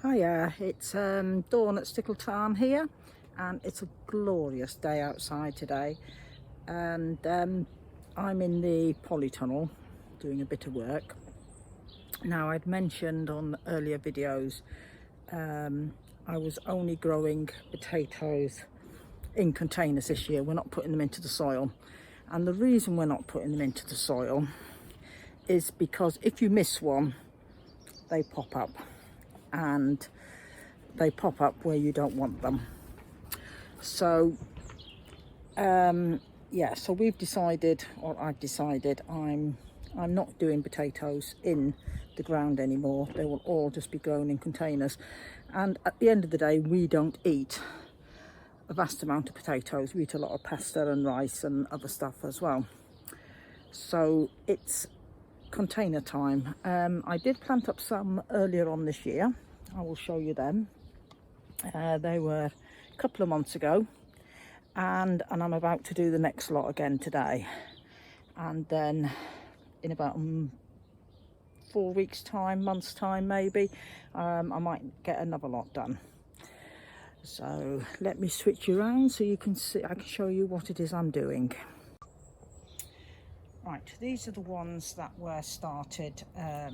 Hiya, it's Dawn at Stickletarn here, and it's a glorious day outside today, and I'm in the polytunnel doing a bit of work. Now, I'd mentioned on earlier videos I was only growing potatoes in containers this year. We're not putting them into the soil, and the reason we're not putting them into the soil is because if you miss one, they pop up, and they pop up where you don't want them. So yeah, so we've decided, or I've decided, I'm not doing potatoes in the ground anymore. They will all just be grown in containers, and at the end of the day, we don't eat a vast amount of potatoes. We eat a lot of pasta and rice and other stuff as well. So it's container time. I did plant up some earlier on this year. I will show you them. They were a couple of months ago, and I'm about to do the next lot again today, and then in about 4 weeks time, months time maybe, I might get another lot done. So let me switch you around so you can see, I can show you what it is I'm doing. Right, these are the ones that were started, I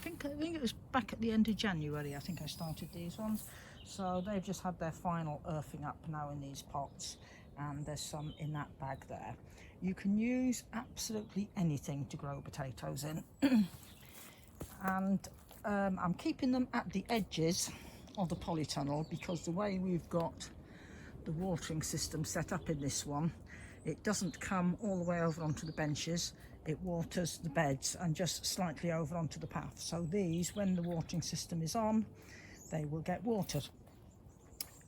think it was back at the end of January. I think I started these ones. So they've just had their final earthing up now in these pots, and there's some in that bag there. You can use absolutely anything to grow potatoes in. And I'm keeping them at the edges of the polytunnel because the way we've got the watering system set up in this one, it doesn't come all the way over onto the benches. It waters the beds and just slightly over onto the path. So these, when the watering system is on, they will get watered.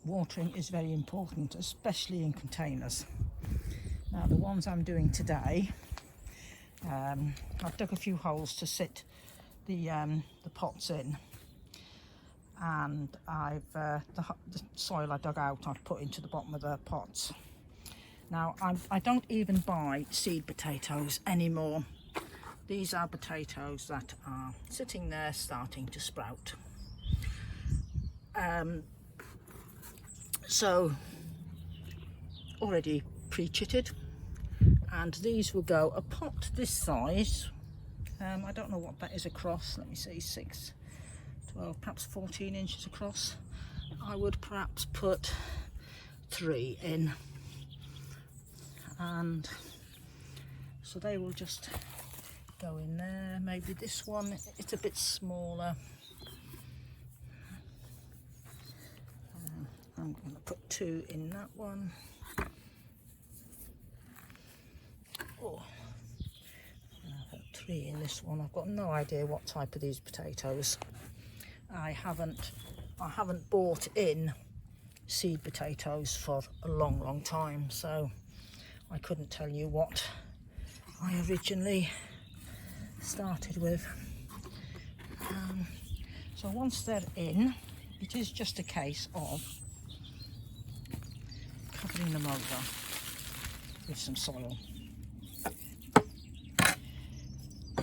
Watering is very important, especially in containers. Now, the ones I'm doing today, I've dug a few holes to sit the pots in, and the soil I dug out I've put into the bottom of the pots. Now, I don't even buy seed potatoes anymore. These are potatoes that are sitting there starting to sprout. So, already pre-chitted, and these will go a pot this size. I don't know what that is across. Let me see, 6, 12, perhaps 14 inches across. I would perhaps put 3 in. And so they will just go in there. Maybe this one, it's a bit smaller. I'm going to put 2 in that one. Oh, I'll put 3 in this one. I've got no idea what type of these potatoes. I haven't bought in seed potatoes for a long time, so I couldn't tell you what I originally started with. So once they're in, it is just a case of covering them over with some soil.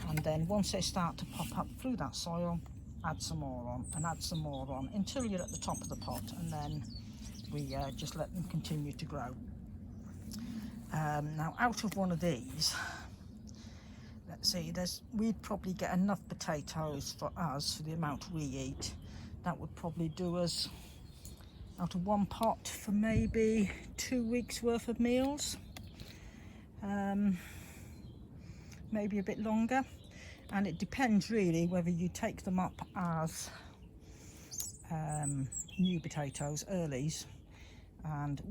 And then once they start to pop up through that soil, add some more on and add some more on until you're at the top of the pot, and then we just let them continue to grow. Now, out of one of these, let's see, we'd probably get enough potatoes for us, for the amount we eat. That would probably do us out of one pot for maybe 2 weeks worth of meals, maybe a bit longer. And it depends really whether you take them up as new potatoes, earlies, and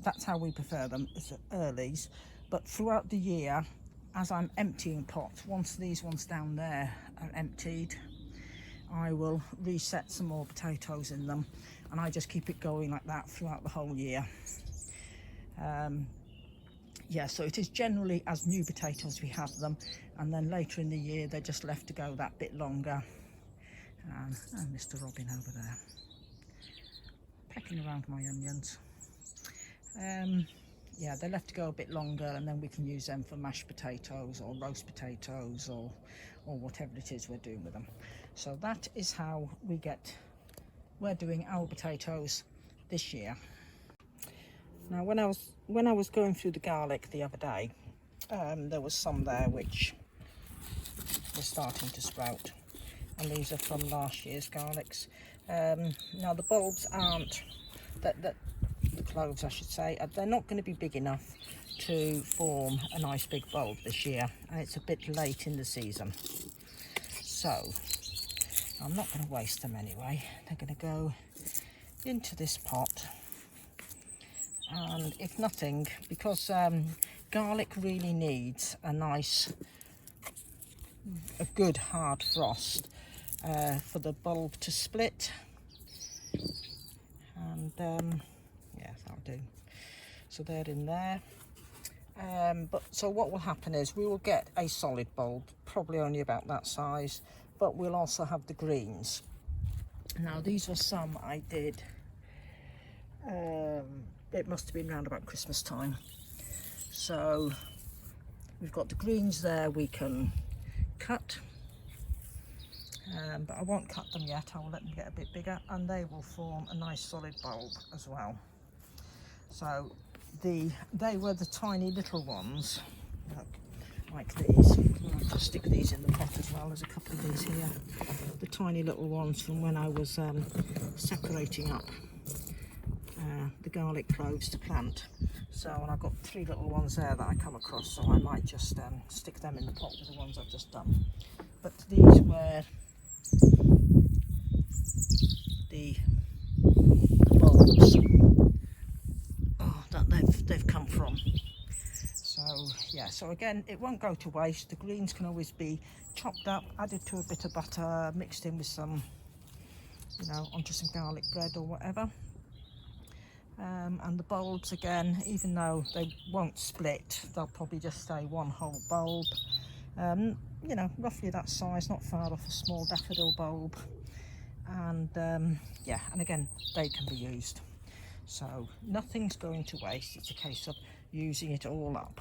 that's how we prefer them, as earlies. But throughout the year, as I'm emptying pots, once these ones down there are emptied, I will reset some more potatoes in them, and I just keep it going like that throughout the whole year. Yeah, so it is generally as new potatoes we have them, and then later in the year they're just left to go that bit longer. And Mr. Robin over there pecking around my onions. yeah, they'll have to go a bit longer, and then we can use them for mashed potatoes or roast potatoes or whatever it is we're doing with them. So that is how we're doing our potatoes this year. Now when I was going through the garlic the other day, there was some there which were starting to sprout, and these are from last year's garlics. Now the bulbs aren't, the cloves I should say, they're not going to be big enough to form a nice big bulb this year, and it's a bit late in the season, so I'm not going to waste them anyway. They're going to go into this pot, and if nothing, because garlic really needs a good hard frost for the bulb to split, and yeah, that'll do. So they're in there. So what will happen is we will get a solid bulb, probably only about that size, but we'll also have the greens. Now these were some I did, it must have been around about Christmas time. So we've got the greens there we can cut, but I won't cut them yet. I will let them get a bit bigger, and they will form a nice solid bulb as well. So they were the tiny little ones, look, like these. I'll just stick these in the pot as well. There's a couple of these here, the tiny little ones from when I was separating up the garlic cloves to plant. So, and I've got 3 little ones there that I come across, so I might just stick them in the pot with the ones I've just done. But these were the bulbs that they've come from. So yeah, so again, it won't go to waste. The greens can always be chopped up, added to a bit of butter, mixed in with some, onto some garlic bread or whatever. And the bulbs, again, even though they won't split, they'll probably just stay one whole bulb. Roughly that size, not far off a small daffodil bulb. And yeah, and again, they can be used. So nothing's going to waste. It's a case of using it all up.